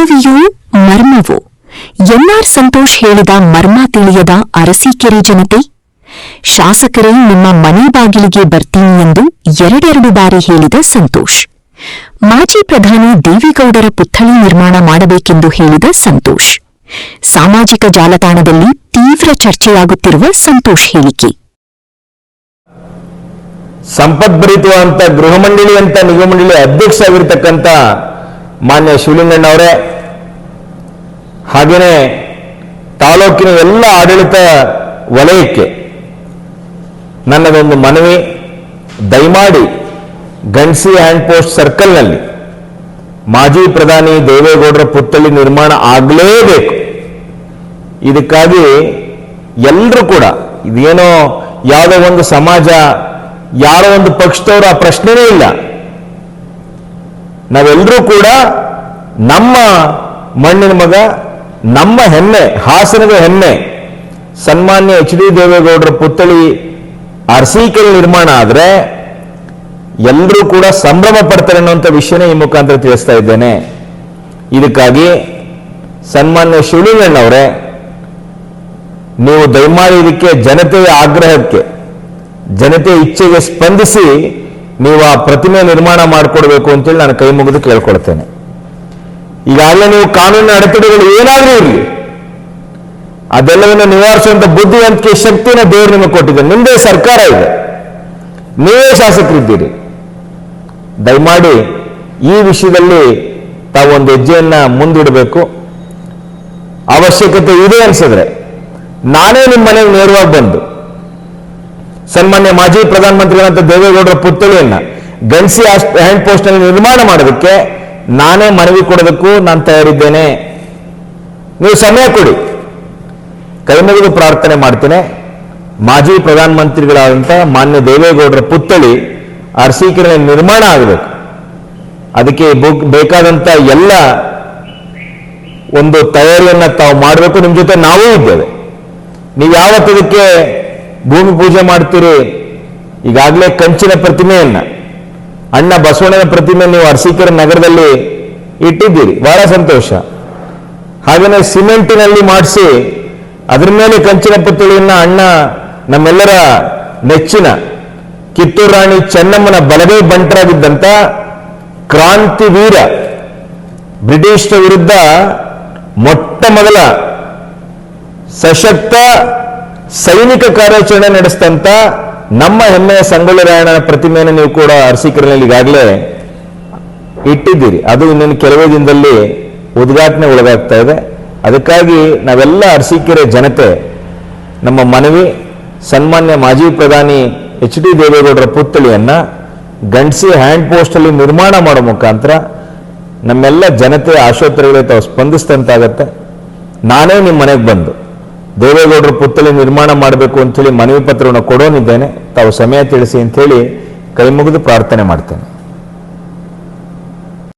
ಮನವಿಯೋ ಮರ್ಮವೋ N R Santosh ಹೇಳಿದ ಮರ್ಮ ತಿಳಿಯದ ಅರಸೀಕೆರೆ ಜನತೆ. ಶಾಸಕರೇ ನಿಮ್ಮ ಮನೆ ಬಾಗಿಲಿಗೆ ಬರ್ತೀನಿ ಎಂದು ಎರಡೆರಡು ಬಾರಿ ಹೇಳಿದ ಸಂತೋಷ್. ಮಾಜಿ ಪ್ರಧಾನಿ ದೇವೇಗೌಡರ ಪುತ್ಥಳಿ ನಿರ್ಮಾಣ ಮಾಡಬೇಕೆಂದು ಹೇಳಿದ ಸಂತೋಷ್. ಸಾಮಾಜಿಕ ಜಾಲತಾಣದಲ್ಲಿ ತೀವ್ರ ಚರ್ಚೆಯಾಗುತ್ತಿರುವ ಸಂತೋಷ್ ಹೇಳಿಕೆ. ಸಂಪದ್ಭರಿತವಂತ ಗೃಹ ಮಂಡಳಿ ಅಂತ ನಿಗಮ ಮಂಡಳಿ ಅಧ್ಯಕ್ಷ ಆಗಿರ್ತಕ್ಕಂಥ ಮಾನ್ಯ ಶಿವಲಿಂಗಣ್ಣವರೇ, ಹಾಗೆಯೇ ತಾಲೂಕಿನ ಎಲ್ಲ ಆಡಳಿತ ವಲಯಕ್ಕೆ ನನ್ನದೊಂದು ಮನವಿ. ದಯಮಾಡಿ ಗಣಸಿ ಹ್ಯಾಂಡ್ ಪೋಸ್ಟ್ ಸರ್ಕಲ್ನಲ್ಲಿ ಮಾಜಿ ಪ್ರಧಾನಿ ದೇವೇಗೌಡರ ಪುತ್ಥಳಿ ನಿರ್ಮಾಣ ಆಗಲೇಬೇಕು. ಇದಕ್ಕಾಗಿ ಎಲ್ಲರೂ ಕೂಡ, ಇದೇನೋ ಯಾವುದೋ ಒಂದು ಸಮಾಜ, ಯಾರೋ ಒಂದು ಪಕ್ಷದವರು, ಆ ಪ್ರಶ್ನೆನೇ ಇಲ್ಲ. ನಾವೆಲ್ಲರೂ ಕೂಡ ನಮ್ಮ ಮಣ್ಣಿನ ಮಗ, ನಮ್ಮ ಹೆಮ್ಮೆ, ಹಾಸನದ ಹೆಮ್ಮೆ ಸನ್ಮಾನ್ಯ ಎಚ್.ಡಿ. ದೇವೇಗೌಡರ ಪುತ್ಥಳಿ ಅರಸೀಕೆರೆ ನಿರ್ಮಾಣ ಆದರೆ ಎಲ್ಲರೂ ಕೂಡ ಸಂಭ್ರಮ ಪಡ್ತಾರೆ ಅನ್ನುವಂಥ ವಿಷಯನೇ ಈ ಮುಖಾಂತರ ತಿಳಿಸ್ತಾ ಇದ್ದೇನೆ. ಇದಕ್ಕಾಗಿ ಸನ್ಮಾನ್ಯ ಶಿವಲಿಂಗಣ್ಣವರೇ, ನೀವು ದಯಮಾಡಿ ಇದಕ್ಕೆ ಜನತೆಯ ಆಗ್ರಹಕ್ಕೆ, ಜನತೆಯ ಇಚ್ಛೆಗೆ ಸ್ಪಂದಿಸಿ ನೀವು ಆ ಪ್ರತಿಮೆ ನಿರ್ಮಾಣ ಮಾಡಿಕೊಡ್ಬೇಕು ಅಂತೇಳಿ ನಾನು ಕೈ ಮುಗಿದು ಕೇಳ್ಕೊಳ್ತೇನೆ. ಈಗಾಗಲೇ ನೀವು ಕಾನೂನಿನ ಅಡೆತಡೆಗಳು ಏನಾದರೂ ಇರಲಿ, ಅದೆಲ್ಲವನ್ನು ನಿವಾರಿಸುವಂತ ಬುದ್ಧಿವಂತಿಕೆ ಶಕ್ತಿನ ದೇವರು ನಿಮಗೆ ಕೊಟ್ಟಿದೆ. ನಿಮ್ಮದೇ ಸರ್ಕಾರ ಇದೆ, ನೀವೇ ಶಾಸಕರಿದ್ದೀರಿ. ದಯಮಾಡಿ ಈ ವಿಷಯದಲ್ಲಿ ತಾವು ಒಂದು ಹೆಜ್ಜೆಯನ್ನ ಮುಂದಿಡಬೇಕು. ಅವಶ್ಯಕತೆ ಇದೆ ಅನ್ಸಿದ್ರೆ ನಾನೇ ನಿಮ್ಮ ಮನೆಗೆ ನೇರವಾಗಿ ಬಂದು ಸನ್ಮಾನ್ಯ ಮಾಜಿ ಪ್ರಧಾನಮಂತ್ರಿಗಳಂತ ದೇವೇಗೌಡರ ಪುತ್ಥಳಿಯನ್ನ ಗಣಸಿ ಹ್ಯಾಂಡ್ ಪೋಸ್ಟ್ ನಲ್ಲಿ ನಿರ್ಮಾಣ ಮಾಡೋದಕ್ಕೆ ನಾನೇ ಮನವಿ ಕೊಡೋದಕ್ಕೂ ನಾನು ತಯಾರಿದ್ದೇನೆ. ನೀವು ಸಮಯ ಕೊಡಿ, ಕೈ ಮುಗಿದು ಪ್ರಾರ್ಥನೆ ಮಾಡ್ತೇನೆ. ಮಾಜಿ ಪ್ರಧಾನಮಂತ್ರಿಗಳಾದಂಥ ಮಾನ್ಯ ದೇವೇಗೌಡರ ಪುತ್ಥಳಿ ಅರಸೀಕೆರೆ ನಿರ್ಮಾಣ ಆಗಬೇಕು. ಅದಕ್ಕೆ ಬೇಕಾದಂತ ಎಲ್ಲ ಒಂದು ತಯಾರಿಯನ್ನ ತಾವು ಮಾಡಬೇಕು. ನಿಮ್ಮ ಜೊತೆ ನಾವೂ ಇದ್ದೇವೆ. ನೀವು ಯಾವತ್ತದಕ್ಕೆ ಭೂಮಿ ಪೂಜೆ ಮಾಡ್ತೀರಿ, ಈಗಾಗಲೇ ಕಂಚಿನ ಪ್ರತಿಮೆಯನ್ನ, ಅಣ್ಣ ಬಸವಣ್ಣನ ಪ್ರತಿಮೆ ನೀವು ಅರಸೀಕೆರೆ ನಗರದಲ್ಲಿ ಇಟ್ಟಿದ್ದೀರಿ, ಬಹಳ ಸಂತೋಷ. ಹಾಗೆಯೇ ಸಿಮೆಂಟಿನಲ್ಲಿ ಮಾಡಿಸಿ ಅದರ ಮೇಲೆ ಕಂಚಿನ ಪುತ್ಥಳಿಯನ್ನ ಅಣ್ಣ ನಮ್ಮೆಲ್ಲರ ನೆಚ್ಚಿನ ಕಿತ್ತೂರು ರಾಣಿ ಚೆನ್ನಮ್ಮನ ಬಲಗೈ ಬಂಟರಾಗಿದ್ದಂಥ ಕ್ರಾಂತಿ ವೀರ, ಬ್ರಿಟಿಷರ ವಿರುದ್ಧ ಮೊಟ್ಟ ಮೊದಲ ಸಶಕ್ತ ಸೈನಿಕ ಕಾರ್ಯಾಚರಣೆ ನಡೆಸಿದಂಥ ನಮ್ಮ ಹೆಮ್ಮೆಯ ಸಂಗೊಳ್ಳಿ ರಾಯಣ್ಣನ ಪ್ರತಿಮೆಯನ್ನು ನೀವು ಕೂಡ ಅರಸೀಕೆರೆಯಲ್ಲಿ ಈಗಾಗಲೇ ಇಟ್ಟಿದ್ದೀರಿ. ಅದು ಇನ್ನೊಂದು ಕೆಲವೇ ದಿನದಲ್ಲಿ ಉದ್ಘಾಟನೆ ಒಳಗಾಗ್ತಾ ಇದೆ. ಅದಕ್ಕಾಗಿ ನಾವೆಲ್ಲ ಅರಸೀಕೆರೆ ಜನತೆ ನಮ್ಮ ಮನವಿ, ಸನ್ಮಾನ್ಯ ಮಾಜಿ ಪ್ರಧಾನಿ ಎಚ್.ಡಿ. ದೇವೇಗೌಡರ ಪುತ್ಥಳಿಯನ್ನ ಗಣಸಿ ಹ್ಯಾಂಡ್ ಪೋಸ್ಟ್ ಅಲ್ಲಿ ನಿರ್ಮಾಣ ಮಾಡೋ ಮುಖಾಂತರ ನಮ್ಮೆಲ್ಲ ಜನತೆಯ ಆಶೋತ್ತರಗಳಿಗೆ ತಾವು ಸ್ಪಂದಿಸಿದಂತಾಗತ್ತೆ. ನಾನೇ ನಿಮ್ಮ ಮನೆಗೆ ಬಂದು ದೇವೇಗೌಡರ ಪುತ್ಥಳಿ ನಿರ್ಮಾಣ ಮಾಡಬೇಕು ಅಂತೇಳಿ ಮನವಿ ಪತ್ರವನ್ನು ಕೊಡೋನಿದ್ದೇನೆ. ತಾವು ಸಮಯ ತಿಳಿಸಿ ಅಂತೇಳಿ ಕೈ ಮುಗಿದು ಪ್ರಾರ್ಥನೆ ಮಾಡ್ತೇನೆ.